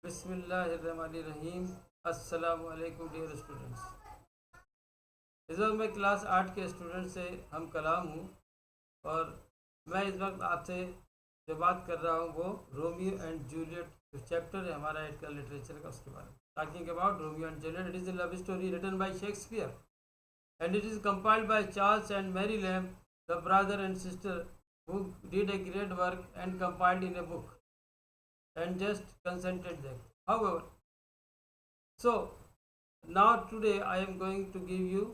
बिस्मिल्लाहिर्रहमानिर्रहीम। अस्सलामु अलैकुम डियर स्टूडेंट्स। इस वक्त मैं क्लास 8 के स्टूडेंट से हम कलाम हूँ और मैं इस वक्त आपसे जो बात कर रहा हूँ वो रोमियो एंड जूलियट जो चैप्टर है हमारा एड का लिटरेचर का उसके बारे में talking about Romeo and Juliet. It is a love story written by Shakespeare and it is compiled by Charles and Mary Lamb, the brother and sister who did a great work and compiled in a book and just consented them. However, so now today I am going to give you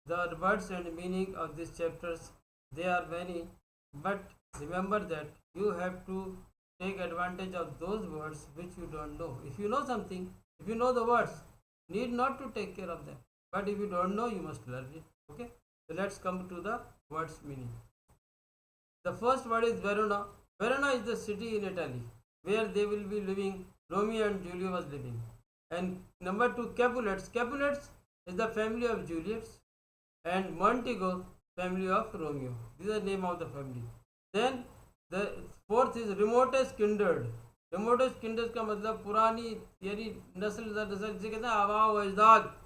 the words and meaning of these chapters. They are many, but remember that you have to take advantage of those words which you don't know. If you know something, if you know the words, need not to take care of them. But if you don't know, you must learn it. Okay? So let's come to the words meaning. The first word is Verona. Verona is the city in Italy where they will be living. Romeo and Juliet was living. And number two, Capulets. Capulets is the family of Juliet, and Montego family of Romeo. This is the name of the family. Then the fourth is remotest kindred. remotest kindred का मतलब पुरानी यानी नस्ल दर नस्ल जिसे कहते हैं आबा व अजदाद।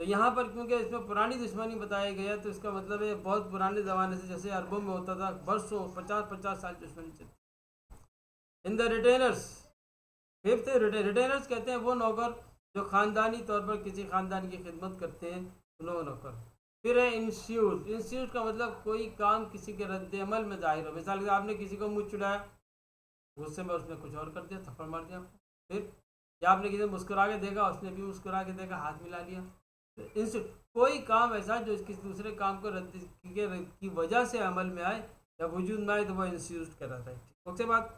तो यहाँ पर क्योंकि इसमें पुरानी दुश्मनी बताया गया तो इसका मतलब है बहुत पुराने ज़माने से, जैसे अरबों में होता था, बरसों 50-50 साल दुश्मनी चलती। In the retainers, fifth retainers कहते हैं वो नौकर जो ख़ानदानी तौर पर किसी ख़ानदान की खिदमत करते हैं, उन्होंने नौकर। फिर है इंस्टीट्यूट। इंस्टीट्यूट का मतलब कोई काम किसी के रद्द अमल में जाहिर हो। मिसाल के आपने किसी को मुँह चुड़ाया, गुस्से में उसने कुछ और कर दिया, थप्पड़ मार दिया आपको। फिर या आपने किसी मुस्कुरा के देखा, उसने भी मुस्कुरा के देखा, हाथ मिला लिया। कोई काम ऐसा जो किसी दूसरे काम को रद्द की वजह से अमल में आए या वजूद में आए तो वह इंस्टीट्यूट कहलाता है। उसके बाद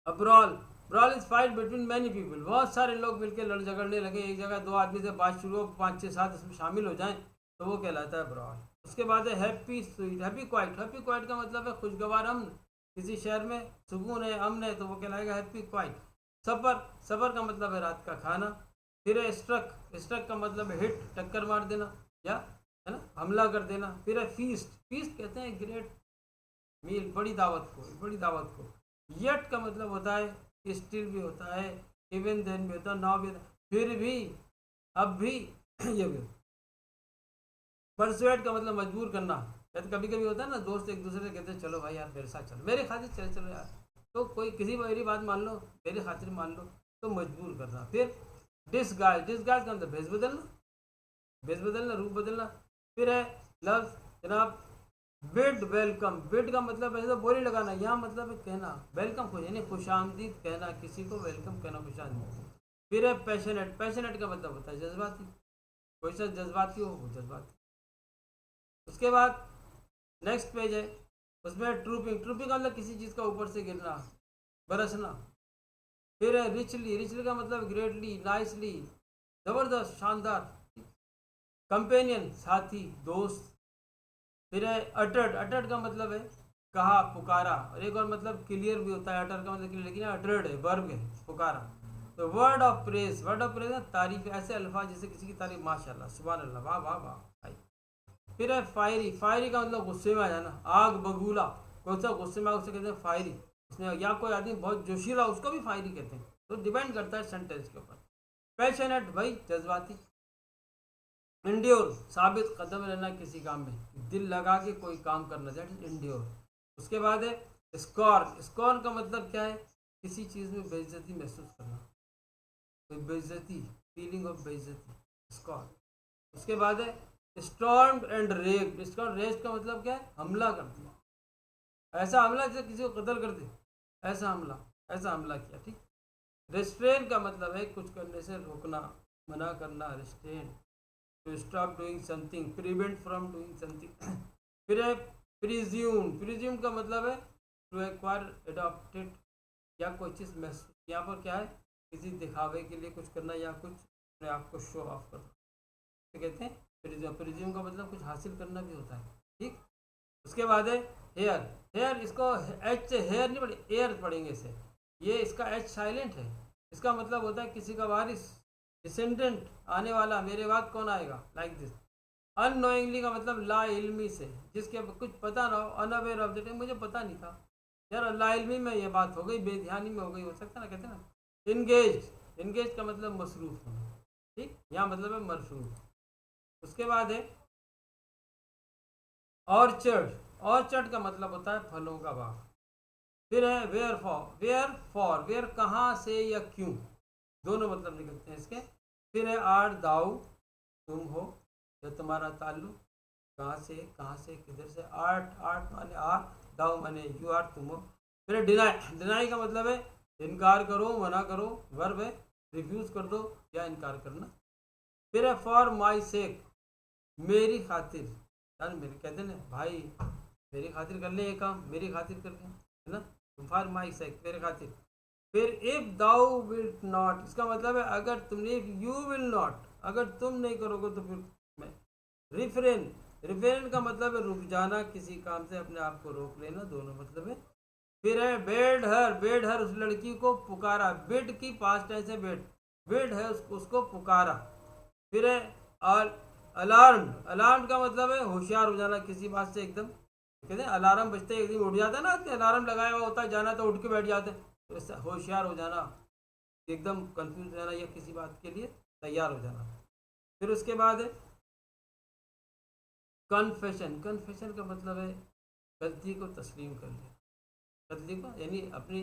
brawl. Brawl is fight between many people. बहुत सारे लोग मिलकर लड़ झगड़ने लगे, एक जगह दो आदमी से बात शुरू हो, 5-6-7 इसमें शामिल हो जाएं तो वो कहलाता है ब्रॉल। उसके बाद है happy sweet, happy quite. Happy quite का मतलब है खुशगवार अमन। किसी शहर में सुकून है, अमन है तो वो कहलाएगा हैप्पी क्वाइट। सफ़र, सफ़र का मतलब है रात का खाना। फिर है स्ट्रक। स्ट्रक का मतलब है हिट, टक्कर मार देना या है ना, हमला कर देना। फिर है फीस्ट। फीस्ट कहते हैं ग्रेट मील, बड़ी दावत को, बड़ी दावत को। येट का मतलब होता है स्टिल भी होता है, इवन देन भी होता है, नाउ भी होता है, फिर भी, अब भी ये भी। परसुएट का मतलब मजबूर करना। कहते कभी कभी होता है ना, दोस्त एक दूसरे से कहते हैं चलो भाई यार मेरे साथ चलो, मेरे खातिर चलो चलो यार, तो कोई किसी मेरी बात मान लो, मेरे खातिर मान लो, तो मजबूर करना। फिर डिसगाइज। डिसगाइज का मतलब भेष बदलना, भेष बदलना, रूप बदलना। फिर है लव जनाब। Bid welcome. बिड का मतलब है बोली लगाना, यहाँ मतलब है कहना वेलकम खुश, यानी खुशामदीद कहना, किसी को वेलकम कहना, खुशामदीद। फिर है पैशनेट। पैशनेट का मतलब होता है जज्बाती, कोई सा जज्बाती हो वो जज्बाती। उसके बाद नेक्स्ट पेज है, उसमें ट्रूपिंग। ट्रूपिंग का मतलब किसी चीज़ का ऊपर से गिरना, बरसना। फिर है रिचली। रिचली का मतलब ग्रेटली, नाइसली, ज़बरदस्त, शानदार। कंपेनियन, साथी, दोस्त। फिर है अटर्ड। अटर्ड का मतलब है कहा, पुकारा। और एक और मतलब क्लियर भी होता है, अटर का मतलब क्लियर, लेकिन अटर्ड है, वर्ब है, पुकारा। तो word of praise. Word of praise है तारीफ, ऐसे अल्फाज जैसे किसी की तारीफ, माशाल्लाह, सुभान अल्लाह, वाह वाह वाह भाई। फिर है फायरी। फायरी का मतलब गुस्से में आ जाना, आग बगूला। कौन सा गुस्से में उसे कहते हैं फायरी। उसमें या कोई आदमी बहुत जोशीला, उसको भी फायरी कहते हैं। तो डिपेंड करता है सेंटेंस के ऊपर। पैशनेट भाई जज्बाती। इंड्योर, साबित कदम रहना किसी काम में, दिल लगा के कोई काम करना, दैट इज इंड्योर। उसके बाद है स्कॉर्न। स्कॉर्न का मतलब क्या है, किसी चीज़ में बेइज्जती महसूस करना, कोई बेइज्जती, फीलिंग ऑफ बेइज्जती, स्कॉर्न। उसके बाद है stormed and raped. Storm, rest का मतलब क्या है, हमला कर दिया, ऐसा हमला जैसे किसी को कत्ल कर दे, ऐसा हमला, ऐसा हमला किया, ठीक। रेस्ट्रेन का मतलब है कुछ करने से रोकना, मना करना, restrain, to stop doing something, prevent from doing something. फिर है प्रिज्यूम। प्रिज्यूम का मतलब है टू एक्वायर, एडॉप्टेड, या कोई चीज़ महसूस, यहाँ पर क्या है, किसी दिखावे के लिए कुछ करना या कुछ अपने आप को शो ऑफ करना, तो कहते हैं प्रिज्यूम। प्रिज्यूम का मतलब कुछ हासिल करना भी होता है, ठीक। उसके बाद है हेयर। हेयर, इसको एच से हेयर नहीं पढ़े, एयर पढ़ेंगे इसे, ये इसका एच साइलेंट है। इसका मतलब होता है किसी का वारिस, डिसेंडेंट, आने वाला, मेरे बाद कौन आएगा, लाइक दिस। अननोइंगली का मतलब ला इल्मी से, जिसके कुछ पता ना हो, अनअवेयर ऑफ दैट, मुझे पता नहीं था, यार अल्लाह इल्मी में ये बात हो गई, बेध्यानी में हो गई, हो सकता ना, कहते हैं ना इंगेज। इंगेज का मतलब मसरूफ होना, ठीक, यहाँ मतलब है मसरूफ। उसके बाद है ऑर्चर्ड। ऑर्चर्ड का मतलब होता है फलों का बाग। फिर है wherefore. Wherefore, where कहाँ से या क्यों, दोनों मतलब निकलते हैं इसके। फिर है आर दाऊ, तुम हो या तुम्हारा ताल्लुक, कहाँ से किधर से। आर्ट, आर्ट माने आर, दाऊ माने यू आर, तुम हो। फिर डिनाई। डिनाई का मतलब है इनकार करो, मना करो, वर्ब है रिफ्यूज कर दो या इनकार करना। फिर है फॉर माई सेक, मेरी खातिर, यार मेरे कहते ना भाई मेरी खातिर कर ले ये काम, मेरी खातिर कर ले, है ना, फॉर माई सेक, मेरे खातिर। फिर इफ दाउ विल नॉट, इसका मतलब है अगर तुमने, इफ यू विल नॉट, अगर तुम नहीं करोगे तो फिर मैं। रिफ्रेन। रिफ्रेन का मतलब है रुक जाना, किसी काम से अपने आप को रोक लेना, दोनों मतलब है। फिर है बेड हर। बेड हर, उस लड़की को पुकारा। बेड की पास्ट टेंस है बेड, बेड है उसको पुकारा। फिर है अलार्म। अलार्म का मतलब है होशियार हो जाना किसी बात से एकदम, कहते हैं अलार्म बजते एक दिन उठ जाता है ना, अलार्म लगाया हुआ होता है, जाना तो उठ के बैठ जाते हैं, तो इससे होशियार हो जाना, एकदम कंफ्यूज हो जाना या किसी बात के लिए तैयार हो जाना। फिर उसके बाद है कन्फेशन। कन्फेशन का मतलब है गलती को तस्लीम कर लिया, गलती को यानी अपनी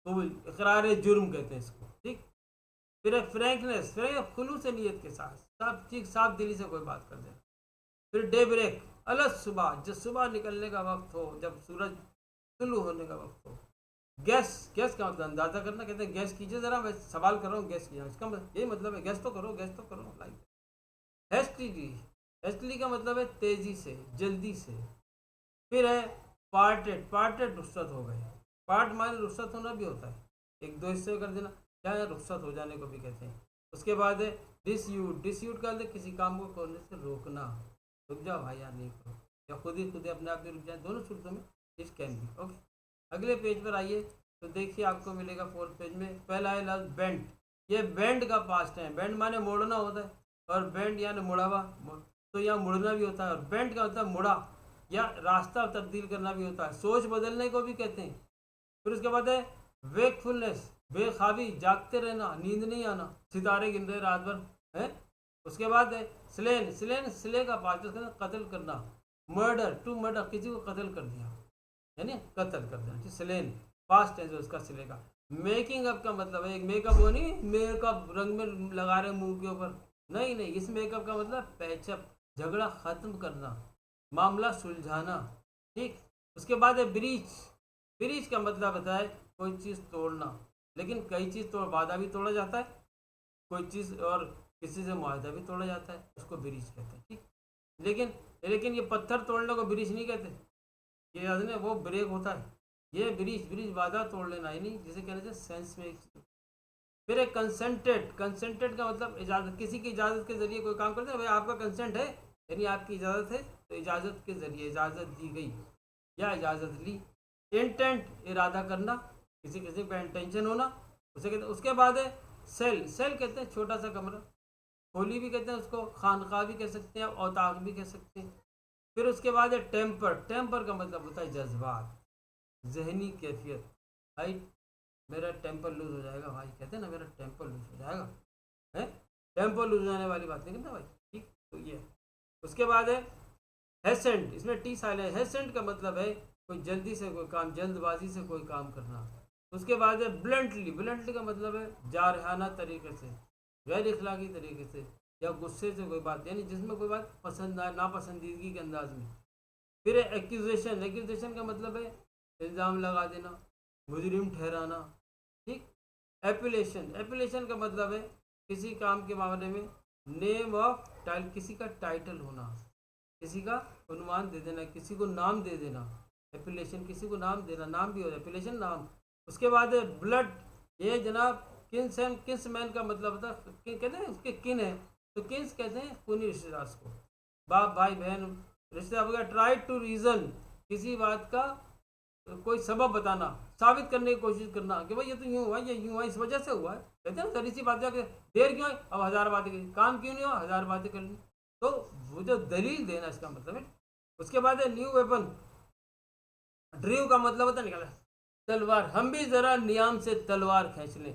कबूल, इकरार जुर्म कहते हैं इसको, ठीक। फिर है फ्रैंकनेस। फ्रैंक खुलूस नीयत के साथ, साफ ठीक साफ दिली से कोई बात कर देना। फिर डे ब्रेक, अलग सुबह, जब सुबह निकलने का वक्त हो, जब सूरज तुलू होने का वक्त हो। गैस। गैस का मतलब अंदाजा करना, कहते हैं गैस कीजिए जरा, मैं सवाल कर रहा हूँ गैस किया, इसका मतलब यही मतलब है गैस तो करो, गैस तो करो, लाइक। हेस्टली। हेस्टली का मतलब है तेजी से, जल्दी से। फिर है पार्टेड। पार्टेड रुखसत हो गए। पार्ट माने रुखसत होना भी होता है, एक दो हिस्से कर देना, चाहे रुखसत हो जाने को भी कहते हैं। उसके बाद है डिसयूट। डिसयूट का मतलब किसी काम को करने से रोकना, रुक जाओ भाई यार नहीं करो, या खुद ही अपने आप भी रुक जाए, दोनों सूरतों में दिस कैन बी। ओके, अगले पेज पर आइए तो देखिए आपको मिलेगा 4th पेज में, पहला है लफ्ज बेंड। ये बेंड का पास्ट है। बेंड माने मोड़ना होता है, और बेंड यानी मुड़ा हुआ, तो यहाँ मुड़ना भी होता है, और बेंड का मतलब मुड़ा या रास्ता तब्दील करना भी होता है, सोच बदलने को भी कहते हैं। फिर उसके बाद है वेकफुलनेस, बेखाबी, जागते रहना, नींद नहीं आना, सितारे गिन रहे रात भर है। उसके बाद है स्लेन। स्लेन स्ले का पास्ट कत्ल करना। मर्डर, टू मर्डर, किसी को कत्ल कर दिया यानी कत्ल कर देना, स्लेन पास्ट है जो उसका स्ले का। मेकिंग अप का मतलब है एक मेकअप, वो नहीं मेकअप रंग में लगा रहे मुंह के ऊपर, नहीं नहीं, इस मेकअप का मतलब पैचअप, झगड़ा खत्म करना, मामला सुलझाना, ठीक। उसके बाद है ब्रीच। ब्रीच का मतलब होता है कोई चीज़ तोड़ना, लेकिन कई चीज़ तोड़, वादा भी तोड़ा जाता है, कोई चीज़ और किसी से मुआहदा भी तोड़ा जाता है, उसको ब्रीच कहते हैं, ठीक। लेकिन लेकिन ये पत्थर तोड़ने को ब्रीच नहीं कहते, ये याद नहीं, वो ब्रेक होता है, ये ब्रीच, ब्रीच वादा तोड़ लेना ही नहीं, जिसे कहना चाहिए सेंस में। फिर एक कंसेंटेड। कंसेंटेड का मतलब इजाज़त, किसी की इजाज़त के जरिए कोई काम करते हैं, भाई आपका कंसेंट है यानी आपकी इजाज़त है, तो इजाज़त के ज़रिए, इजाज़त दी गई या इजाज़त ली। इंटेंट, इरादा करना, किसी किसी का इंटेंशन होना, उसे कहते हैं। उसके बाद है सेल। सेल कहते हैं छोटा सा कमरा, होली भी कहते हैं उसको, खानका भी कह सकते हैं, औताक भी कह सकते हैं। फिर उसके बाद है टेम्पर। टेम्पर का मतलब होता है जज्बात, जहनी कैफियत, भाई मेरा टेम्पर लूज हो जाएगा, भाई कहते हैं ना मेरा टेम्पर लूज हो जाएगा, है टेम्पर लूज होने वाली बात नहीं करना भाई, ठीक। तो ये उसके बाद है हेसेंट, इसमें टी साइलेंट। हेसेंट का मतलब है कोई जल्दी से कोई काम, जल्दबाजी से कोई काम करना। उसके बाद है ब्लंटली। ब्लंटली का मतलब है जारहाना तरीके से, गैर इखलाकी तरीके से, या गुस्से से कोई बात, यानी जिसमें कोई बात पसंद आए, नापसंदीदगी के अंदाज में। फिर है एक्यूजेशन। एक्यूजेशन का मतलब है इल्ज़ाम लगा देना, मुजरिम ठहराना, ठीक। एपिलेशन। एपिलेशन का मतलब है किसी काम के मामले में नेम ऑफ टाइटल, किसी का टाइटल होना, किसी का उन्वान दे देना, किसी को नाम दे देना। एपिलेशन किसी को नाम देना, नाम भी हो जाए, एपिलेशन नाम। उसके बाद है ब्लड। ये जनाब किन्स एंड किन्स मैन का मतलब होता है, कहते हैं उसके किन है, तो किन्स कहते हैं खूनी रिश्तेदार को, बाप भाई बहन रिश्तेदार वगैरह। ट्राई टू रीज़न, किसी बात का कोई सबब बताना, साबित करने की कोशिश करना कि भाई ये तो यूँ हुआ, ये यूँ हुआ, इस वजह से हुआ है, कहते हैं जरी सी बात जाके देर क्यों है, अब 1000 बातें करी, काम क्यों नहीं हुआ, 1000 बातें कर ली, तो वो जो दलील देना इसका मतलब है। उसके बाद है न्यू वेपन। ड्रीव का मतलब होता है निकाला, तलवार, हम भी जरा नियाम से तलवार खींच लें,